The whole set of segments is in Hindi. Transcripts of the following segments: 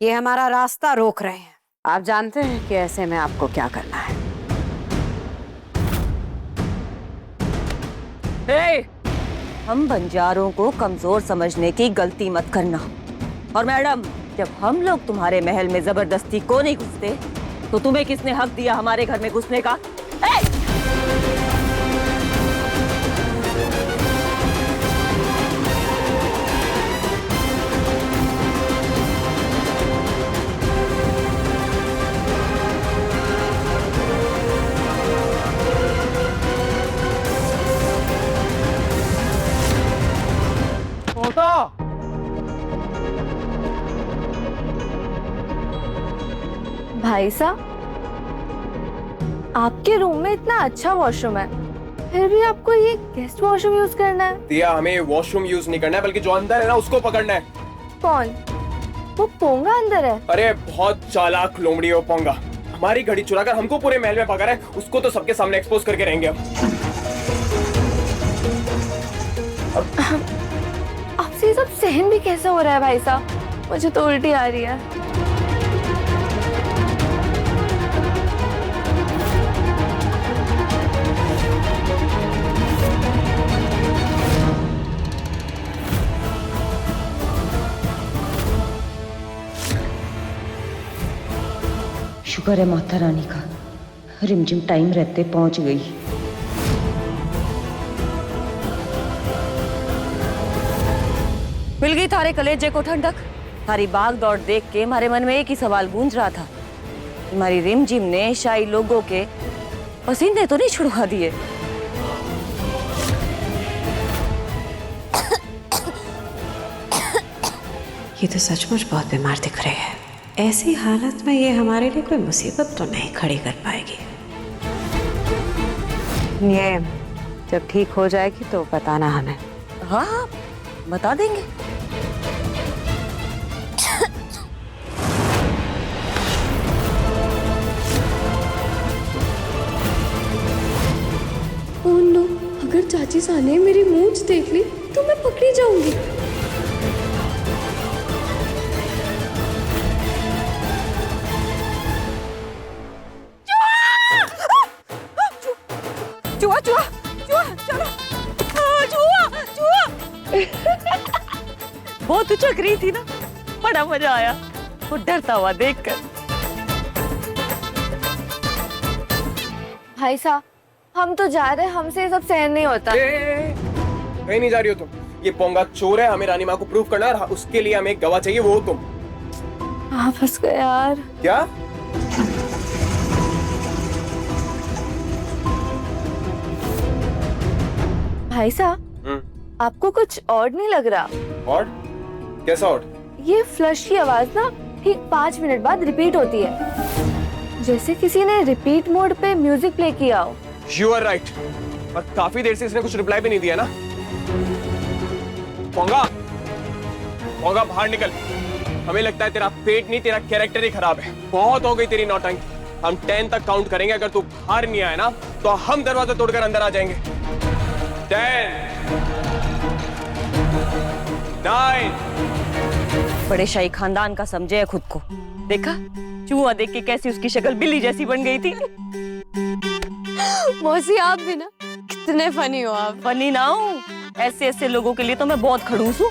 ये हमारा रास्ता रोक रहे हैं। आप जानते हैं कि ऐसे में आपको क्या करना है। हे, हम बंजारों को कमजोर समझने की गलती मत करना। और मैडम, जब हम लोग तुम्हारे महल में जबरदस्ती को नहीं घुसते, तो तुम्हें किसने हक दिया हमारे घर में घुसने का? भाई साहब, आपके रूम में इतना अच्छा वॉशरूम है, फिर भी आपको ये गेस्ट वॉशरूम यूज करना है? दिया, हमें वॉशरूम यूज नहीं करना है, बल्कि जो अंदर है ना उसको पकड़ना है। कौन? वो पोंगा अंदर है? अरे बहुत चालाक लोमड़ी हो पोंगा। हमारी घड़ी चुराकर हमको पूरे महल में पकड़ा है, उसको तो सबके सामने एक्सपोज करके रहेंगे अब। आपसे ये सब सहन भी कैसे हो रहा है भाई साहब? मुझे तो उल्टी आ रही है। शुक्र है माता रानी का, रिमझिम टाइम रहते पहुंच गई। मिल गई थारे कलेजे को ठंडक। थारी भाग दौड़ देख के हमारे मन में एक ही सवाल गूंज रहा था, तुम्हारी रिमझिम ने शाही लोगों के पसीने तो नहीं छुड़वा दिए? ये तो सचमुच बहुत बीमार दिख रहे हैं। ऐसी हालत में ये हमारे लिए कोई मुसीबत तो नहीं खड़ी कर पाएगी। ये जब ठीक हो जाएगी तो बताना हमें। हाँ, बता देंगे। ओह नो, अगर चाची साने मेरी मूंछ देख ली तो मैं पकड़ी जाऊंगी। चूहा चूहा चूहा, चलो। चूहा चूहा। बहुत उचक रही थी ना, बड़ा मजा आया वो डरता हुआ देखकर। भाई साहब, हम तो जा रहे हैं, हमसे ये सब सहन नहीं होता। कहीं नहीं जा रही हो तुम। ये पोंगा चोर है, हमें रानी माँ को प्रूव करना है, और उसके लिए हमें एक गवाह चाहिए, वो हो तुम। आप फंस गए यार। क्या? भाई साहब, आपको कुछ और नहीं लग रहा? और? कैसा और? ये फ्लश की आवाज ना ठीक 5 मिनट बाद रिपीट होती है, जैसे किसी ने रिपीट मोड पे म्यूजिक प्ले किया हो। You are right। और काफी देर से इसने कुछ रिप्लाई भी नहीं दिया ना। पोंगा, पोंगा बाहर निकल। हमें लगता है तेरा पेट नहीं, तेरा कैरेक्टर ही खराब है। बहुत हो गई तेरी नौटंकी। हम 10 तक काउंट करेंगे, अगर तू बाहर नहीं आया ना तो हम दरवाजा तोड़कर अंदर आ जाएंगे। 10, 9। बड़े शाही खानदान का समझे है खुद को। देखा, चूहा देख के कैसी उसकी शक्ल बिल्ली जैसी बन गई थी। मौसी, आप भी ना कितने फनी हो आप। फनी ना हूँ, ऐसे ऐसे लोगों के लिए तो मैं बहुत खड़ूस हूँ।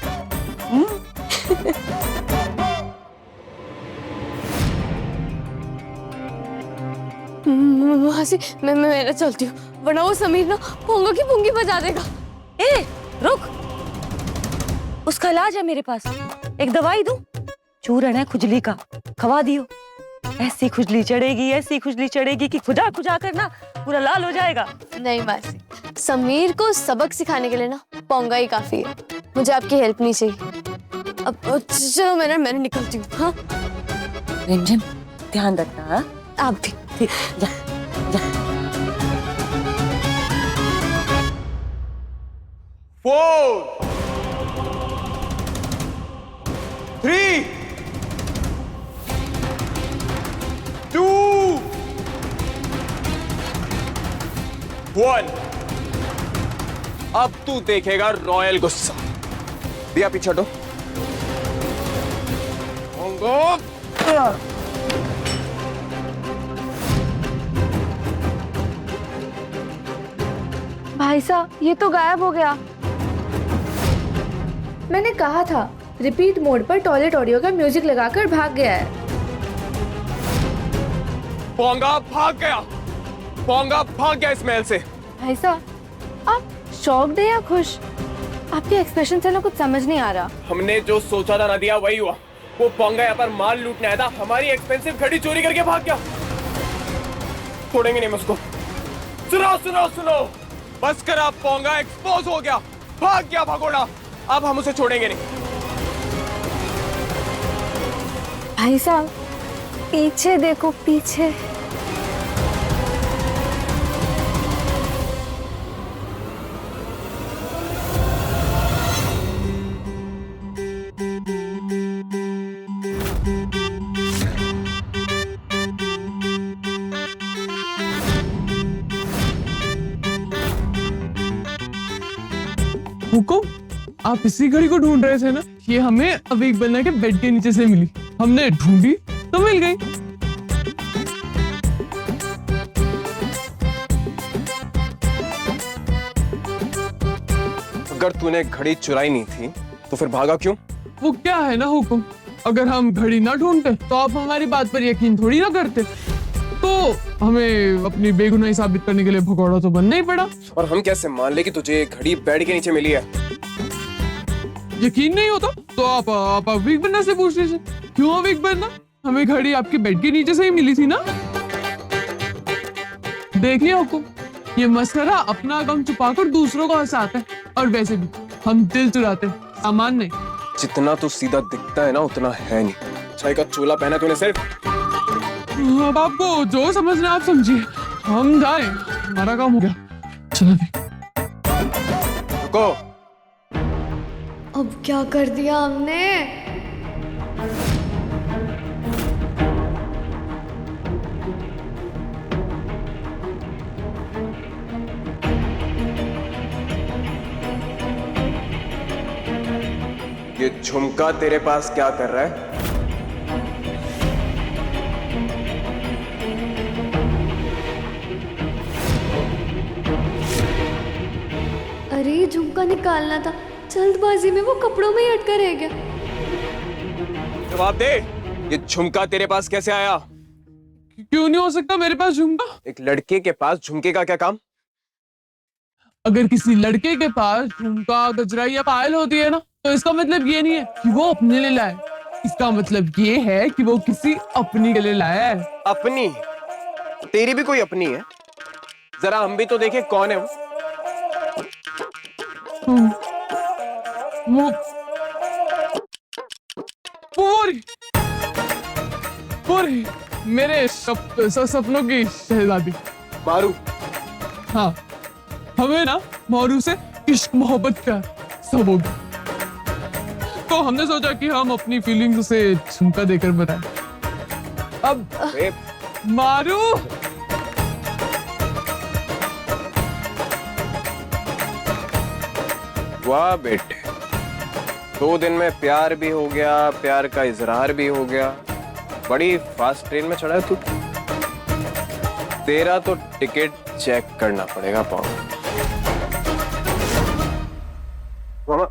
मौसी, मैं मेरा चलती हूँ, वरना वो समीर ना पोंगा की पुंगी बजा देगा। ए, रुक, उसका इलाज है मेरे पास। एक दवाई दूं? चूरण है खुजली का, खवा दियो। ऐसी खुजली चढ़ेगी, ऐसी खुजली चढ़ेगी कि खुजा खुजा कर ना पूरा लाल हो जाएगा। नहीं मौसी, समीर को सबक सिखाने के लिए ना पोंगा ही काफी है। मुझे आपकी हेल्प नहीं चाहिए। अब चलो, मैं निकलती हूँ। हाँ रिमझिम, ध्यान रखना। हाँ, आप भी। ठीक, जा जा। 4, 3, 2, 1। अब तू देखेगा रॉयल गुस्सा। दिया पीछे हटो। पोंगो, यार। भाई साहब ये तो गायब हो गया। मैंने कहा था रिपीट मोड पर टॉयलेट ऑडियो का म्यूजिक लगाकर भाग गया है। पोंगा भाग गया, पोंगा भाग गया इस महल से। भाई साहब आप शॉक्ड है या खुश? आपके एक्सप्रेशन से ना कुछ समझ नहीं आ रहा। हमने जो सोचा था ना दिया वही हुआ। वो पोंगा यहाँ पर माल लूटने आया था, हमारी एक्सपेंसिव घड़ी चोरी करके भाग गया। छोड़ेंगे नहीं उसको। सुनो सुनो सुनो, बस कर, आप पोंगा एक्सपोज हो गया, भाग गया भगोड़ा। अब हम उसे छोड़ेंगे नहीं। भाई साहब पीछे देखो, पीछे। हुकुम, आप इसी घड़ी को ढूंढ रहे थे ना? ये हमें अवीक बन्ना के बेड के नीचे से मिली। हमने ढूंढी तो मिल गई। अगर तूने घड़ी चुराई नहीं थी तो फिर भागा क्यों? वो क्या है ना हुकुम, अगर हम घड़ी ना ढूंढते तो आप हमारी बात पर यकीन थोड़ी ना करते। तो हमें अपनी बेगुनाही साबित करने के लिए भगोड़ा तो बनना ही पड़ा। और हम कैसे मान ले कि तुझे घड़ी बेड के नीचे मिली है? यकीन नहीं होता तो आप अवीक बन्ना से पूछ लीजिए। क्यों अवीक बन्ना, हमें घड़ी आपके बेड के नीचे से ही मिली थी ना। देखिए हुकुम, ये मस्करा अपना गम छुपाकर दूसरों को हंसाता है, और वैसे भी हम दिल चुराते हैं, सामान नहीं। जितना तू सीधा दिखता है ना उतना है नहीं। छाई का चोला पहना तूने सिर्फ। अब आपको जो समझना आप समझिए, हम जाए, हमारा काम हो गया। चलो रुको, अब क्या कर दिया हमने? ये झुमका तेरे पास क्या कर रहा है? अरे झुमका निकालना था, जल्दबाजी में वो कपड़ों में ही अटका रह गया। जवाब दे, ये झुमका तेरे पास कैसे आया? क्यों नहीं हो सकता मेरे पास झुमका? एक लड़के के पास झुमके का क्या काम? अगर किसी लड़के के पास झुमका, गजरा या पायल होती है ना, तो इसका मतलब ये नहीं है कि वो अपने लिए लाए। इसका मतलब ये है कि वो किसी अपनी के लिए लाया है। अपनी? तेरी भी कोई अपनी है? जरा हम भी तो देखें कौन है वो। पूरी पूरी मेरे सपनों की शहजादी मारू। हाँ, हमें ना मारू से इश्क मोहब्बत का सब हो गया, तो हमने सोचा कि हम अपनी फीलिंग्स उसे झुमका देकर बताएं। अब मारू, वाह बेटे, 2 दिन में प्यार भी हो गया, प्यार का इजहार भी हो गया। बड़ी फास्ट ट्रेन में चढ़ा है तू। तेरा तो टिकट चेक करना पड़ेगा पाओ। मामा,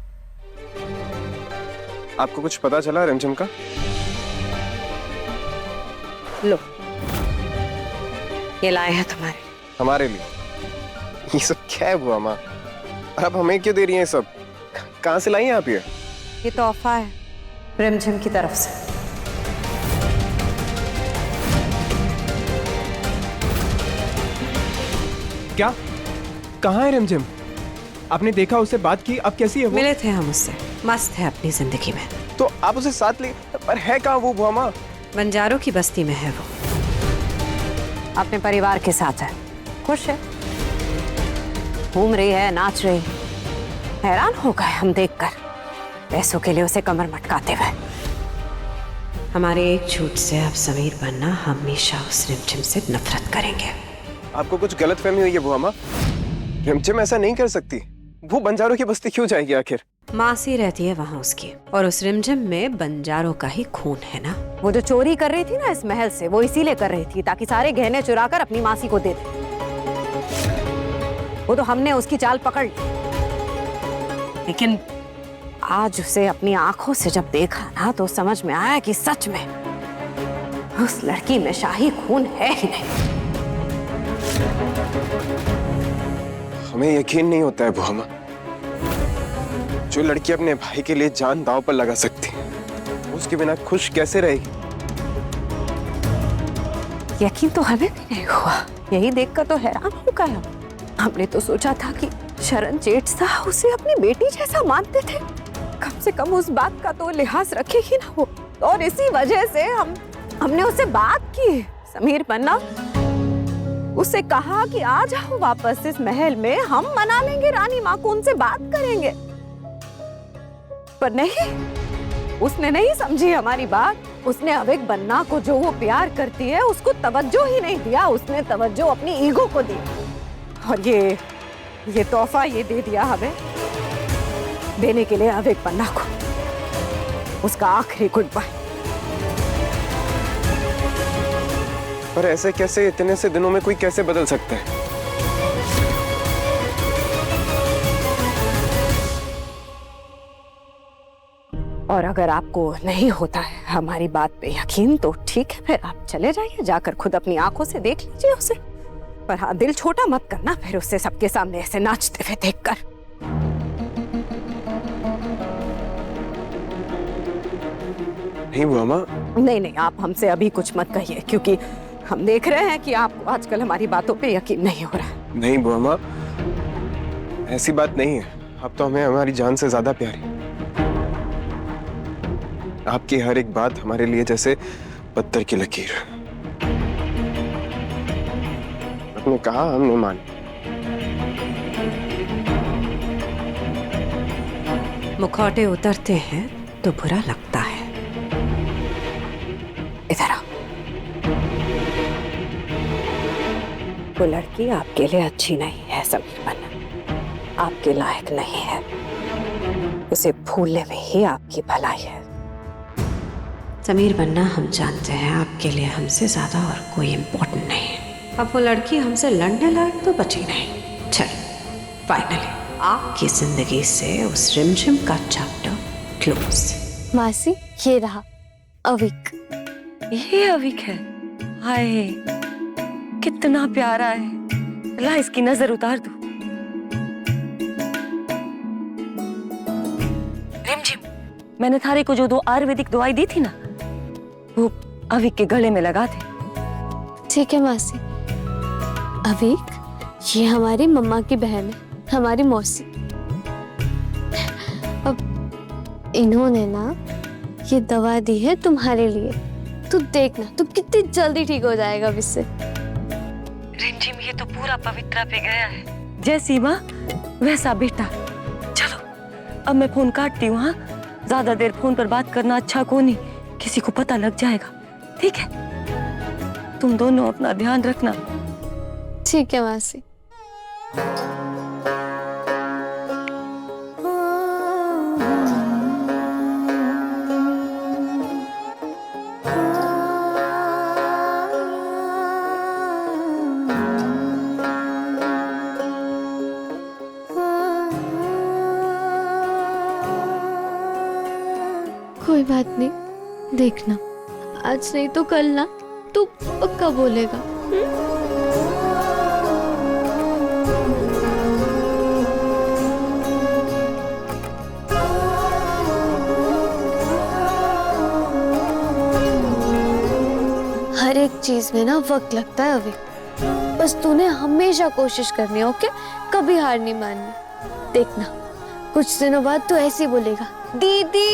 आपको कुछ पता चला रिमझिम का? लो, ये लाए हैं तुम्हारे। हमारे लिए? ये सब क्या है बुआ माँ? अब हमें क्यों दे रही हैं सब? कहाँ से लाई हैं आप ये तोहफा है रिमझिम की तरफ से। क्या? कहाँ है रिमझिम? आपने देखा, उससे बात की, अब कैसी है वो? मिले थे हम उससे, मस्त है अपनी जिंदगी में। तो आप उसे साथ ले, पर है कहाँ वो बुआ माँ? बंजारों की बस्ती में है वो, अपने परिवार के साथ है, खुश है, घूम रही है, नाच रही है। हैरान हो गए हम देखकर, पैसों के लिए उसे कमर मटकाते हुए। हमारे एक झूठ से अब समीर बनना हमेशा उस रिमझिम से नफरत करेंगे। आपको कुछ गलतफहमी हुई है बुआ माँ। रिमझिम ऐसा नहीं कर सकती। वो बंजारों की बस्ती क्यों जाएगी आखिर? मासी रहती है वहाँ उसकी, और उस रिमझिम में बंजारों का ही खून है ना। वो जो चोरी कर रही थी ना इस महल से, वो इसीलिए कर रही थी ताकि सारे गहने चुरा कर अपनी मासी को दे दे। वो तो हमने उसकी चाल पकड़ ली, लेकिन आज उसे अपनी आंखों से जब देखा ना तो समझ में आया कि सच में उस लड़की में शाही खून है ही नहीं। हमें यकीन नहीं होता है बुआ माँ, जो लड़की अपने भाई के लिए जान दांव पर लगा सकती है, उसके बिना खुश कैसे रहेगी? यकीन तो हमें भी नहीं हुआ, यही देखकर तो हैरान हो गया। हमने तो सोचा था कि शरण जेठ साहब उसे अपनी बेटी जैसा मानते थे, कम से कम उस बात का तो लिहाज रखेगी ना वो। और इसी वजह से हमने उससे बात की। समीर पन्ना, उससे कहा कि आ जाओ वापस इस महल में, हम मना लेंगे रानी माँ को, उनसे बात करेंगे। पर नहीं, उसने नहीं समझी हमारी बात। उसने अवेक बन्ना को, जो वो प्यार करती है, उसको तवज्जो ही नहीं दिया। उसने तवज्जो अपनी ईगो को दी, और ये तोहफा ये दे दिया हमें, देने के लिए अवेक बन्ना को उसका आखिरी गुड बाय। पर ऐसे कैसे? इतने से दिनों में कोई कैसे बदल सकता है? और अगर आपको नहीं होता है हमारी बात पे यकीन तो ठीक है, फिर आप चले जाइए, जाकर खुद अपनी आंखों से देख लीजिए उसे। पर हाँ, दिल छोटा मत करना फिर उससे सबके सामने ऐसे नाचते हुए देखकर। नहीं बुआ माँ। नहीं, आप हमसे अभी कुछ मत कहिए, क्योंकि हम देख रहे हैं कि आपको आजकल हमारी बातों पे यकीन नहीं हो रहा है। नहीं बुआ माँ, ऐसी बात नहीं है। आप तो हमें हमारी जान से ज्यादा प्यारी। आपकी हर एक बात हमारे लिए जैसे पत्थर की लकीर। आपने कहा, हमने मान। मुखौटे उतरते हैं तो बुरा लगता है। इधर आओ। वो लड़की आपके लिए अच्छी नहीं है समीर पन्ना, आपके लायक नहीं है। उसे भूलने में ही आपकी भलाई है। समीर बन्ना, हम जानते हैं आपके लिए हमसे ज्यादा और कोई इम्पोर्टेंट नहीं है। अब वो लड़की हमसे लड़ने लायक तो बची नहीं। चलिए, फाइनली आपकी जिंदगी से उस रिमझिम का चैप्टर क्लोज। मासी, ये रहा अविक। ये अविक है? हाय, कितना प्यारा है। ला इसकी नजर उतार दो। रिमझिम, मैंने थारे को जो 2 आयुर्वेदिक दवाई दी थी ना, वो अविक के गले में लगा दे। ठीक है मासी। अविक, ये हमारी मम्मा की बहन है, हमारी मौसी। अब इन्होंने ना ये दवा दी है तुम्हारे लिए। तू देखना, तू कितनी जल्दी ठीक हो जाएगा अब इससे। रिमझिम, ये तो पूरा पवित्रा पे गया है। जैसी माँ वैसा बेटा। चलो अब मैं फोन काटती हूँ। हाँ, ज्यादा देर फोन पर बात करना अच्छा को नहीं, किसी को पता लग जाएगा। ठीक है, तुम दोनों अपना ध्यान रखना। ठीक है मासी। कोई बात नहीं, देखना आज नहीं तो कल ना तू पक्का बोलेगा। हर एक चीज में ना वक्त लगता है अभी। बस तूने हमेशा कोशिश करनी है, ओके? कभी हार नहीं माननी। देखना कुछ दिनों बाद तू ऐसे ही बोलेगा, दीदी।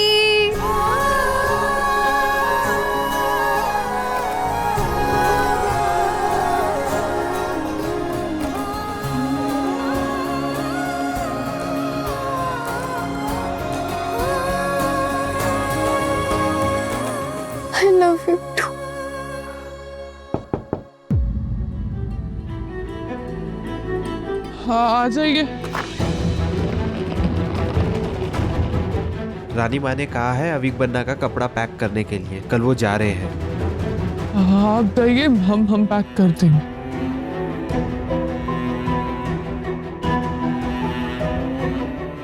I love you too. हाँ, आ जाइए। रानी माँ ने कहा है अविक बन्ना का कपड़ा पैक करने के लिए, कल वो जा रहे हैं। आप जाइए, हम पैक कर देंगे।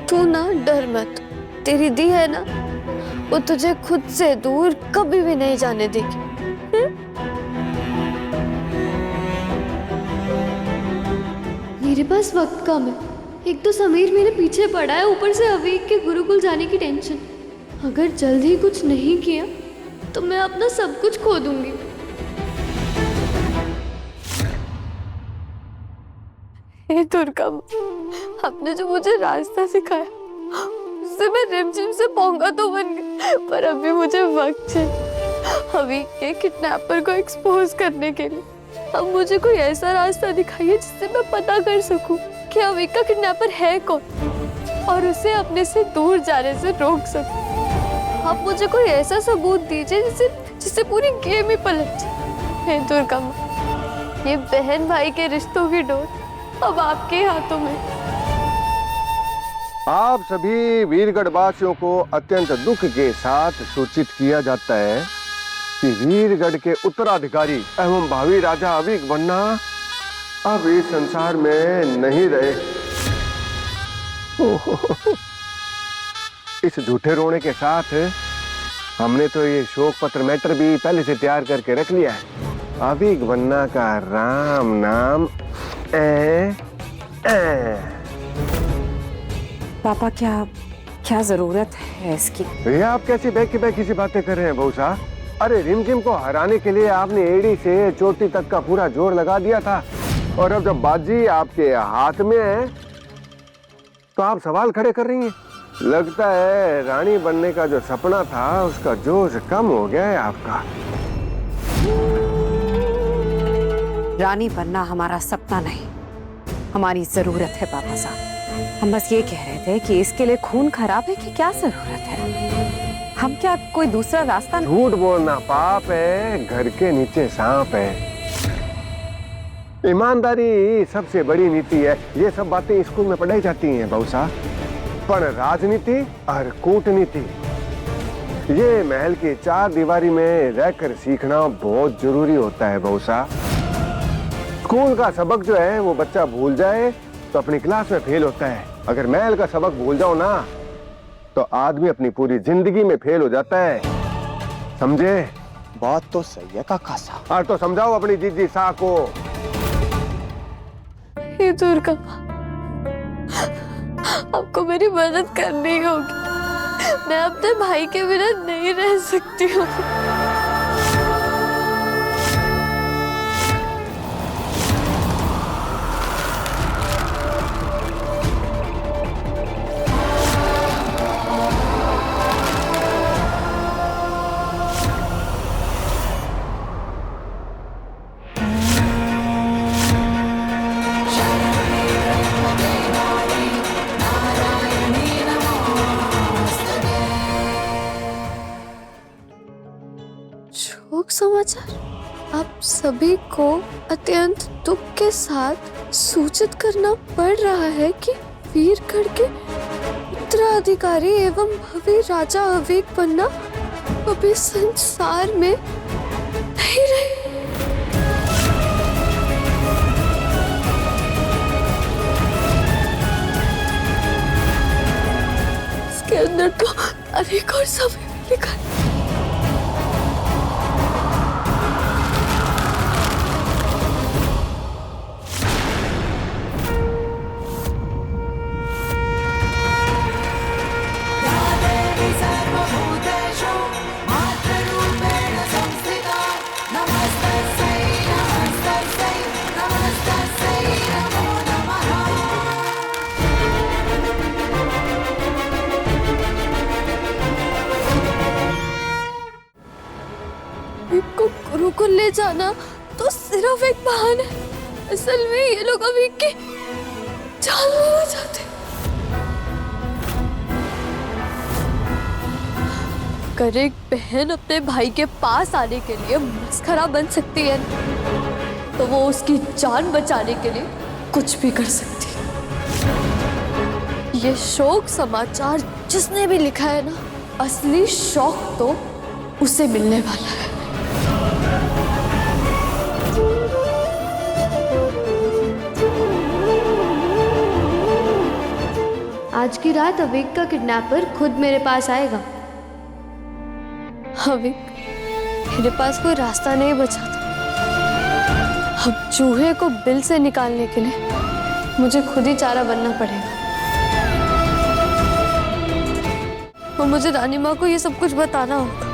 तू ना डर मत, तेरी दी है ना, वो तुझे खुद से दूर कभी भी नहीं जाने देगी। मेरे पास वक्त कम है। एक तो समीर मेरे पीछे पड़ा है, ऊपर से अवीक के गुरुकुल जाने की टेंशन। अगर जल्द ही कुछ नहीं किया तो मैं अपना सब कुछ खो दूंगी। हे दुर्गा, आपने जो मुझे रास्ता सिखाया उससे मैं रिमझिम से पोंगा तो बन गई, पर अभी मुझे वक्त चाहिए अवीक के किडनैपर को एक्सपोज करने के लिए। अब मुझे कोई ऐसा रास्ता दिखाइए जिससे मैं पता कर सकूं कि अवीक का किडनैपर है कौन और उसे अपने से दूर जाने से रोक सकूं। आप मुझे कोई ऐसा सबूत दीजिए जिससे पूरी गेम ही पलट जाए। हे दुर्गा माँ, ये बहन भाई के रिश्तों की डोर अब आपके हाथों में। आप सभी वीरगढ़ वासियों को अत्यंत दुख के साथ सूचित किया जाता है कि वीरगढ़ के उत्तराधिकारी एवं भावी राजा अविक बन्ना अब इस संसार में नहीं रहे। इस झूठे रोने के साथ हमने तो ये शोक पत्र मैटर भी पहले से तैयार करके रख लिया है। अविक बन्ना का राम नाम पापा, क्या जरूरत है इसकी? ये आप कैसी बहकी सी बातें कर रहे हैं बहू साहब? अरे रिमझिम को हराने के लिए आपने एड़ी से चोटी तक का पूरा जोर लगा दिया था, और अब जब बाजी आपके हाथ में है तो आप सवाल खड़े कर रही हैं। लगता है रानी बनने का जो सपना था उसका जोश कम हो गया है आपका। रानी बनना हमारा सपना नहीं, हमारी जरूरत है पापा साहब। हम बस ये कह रहे थे कि इसके लिए खून खराब है कि क्या जरूरत है? हम क्या कोई दूसरा रास्ता? झूठ बोलना पाप है, घर के नीचे सांप है। ईमानदारी सबसे बड़ी नीति है। ये सब बातें स्कूल में पढ़ाई जाती हैं बहू साहब, पर राजनीति और कूटनीति ये महल की चार दीवारी में रहकर सीखना बहुत जरूरी होता है बहू साहब। स्कूल का सबक जो है वो बच्चा भूल जाए तो अपनी क्लास में फेल होता है। अगर महल का सबक भूल जाओ ना तो आदमी अपनी पूरी जिंदगी में फेल हो जाता है, समझे? बात तो सही है काका साहब। और तो समझाओ अपनी जीजी सा को। हे दुर्गा, आपको मेरी मदद करनी होगी। मैं अपने भाई के बिना नहीं रह सकती हूँ। शोक समाचार आप सभी को अत्यंत दुख के साथ सूचित करना पड़ रहा है कि वीरगढ़ के उत्तराधिकारी एवं भव्य राजा अविक बन्ना अभी संसार में नहीं रहे। इसके अंदर तो अनेक और समय में लिखा है। को गुरुकुल ले जाना तो सिर्फ एक बहाना है। असल में ये लोग अभी के जान लेना चाहते। अगर एक बहन अपने भाई के पास आने के लिए मस्खरा बन सकती है तो वो उसकी जान बचाने के लिए कुछ भी कर सकती है। ये शोक समाचार जिसने भी लिखा है ना, असली शौक तो उसे मिलने वाला है। आज की रात अविक का किडनैपर खुद मेरे पास आएगा। अविक, मेरे पास कोई रास्ता नहीं बचा था। अब चूहे को बिल से निकालने के लिए मुझे खुद ही चारा बनना पड़ेगा। और मुझे रानी माँ को ये सब कुछ बताना होगा।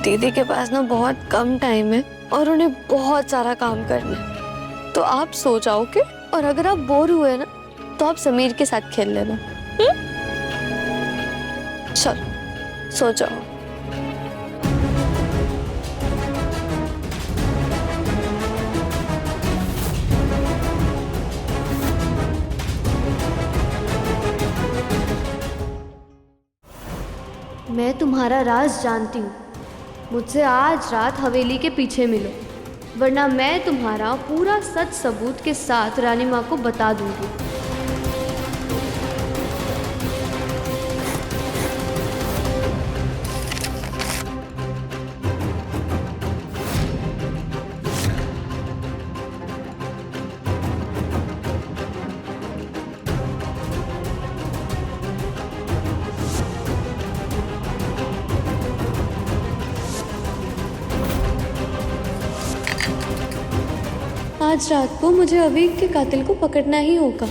दीदी के पास ना बहुत कम टाइम है और उन्हें बहुत सारा काम करना है, तो आप सो जाओगे और अगर आप बोर हुए ना तो आप समीर के साथ खेल लेना। चलो सो जाओ। मैं तुम्हारा राज जानती हूँ। मुझसे आज रात हवेली के पीछे मिलो, वरना मैं तुम्हारा पूरा सच सबूत के साथ रानी माँ को बता दूंगी। आज रात को मुझे अविक के कातिल को पकड़ना ही होगा।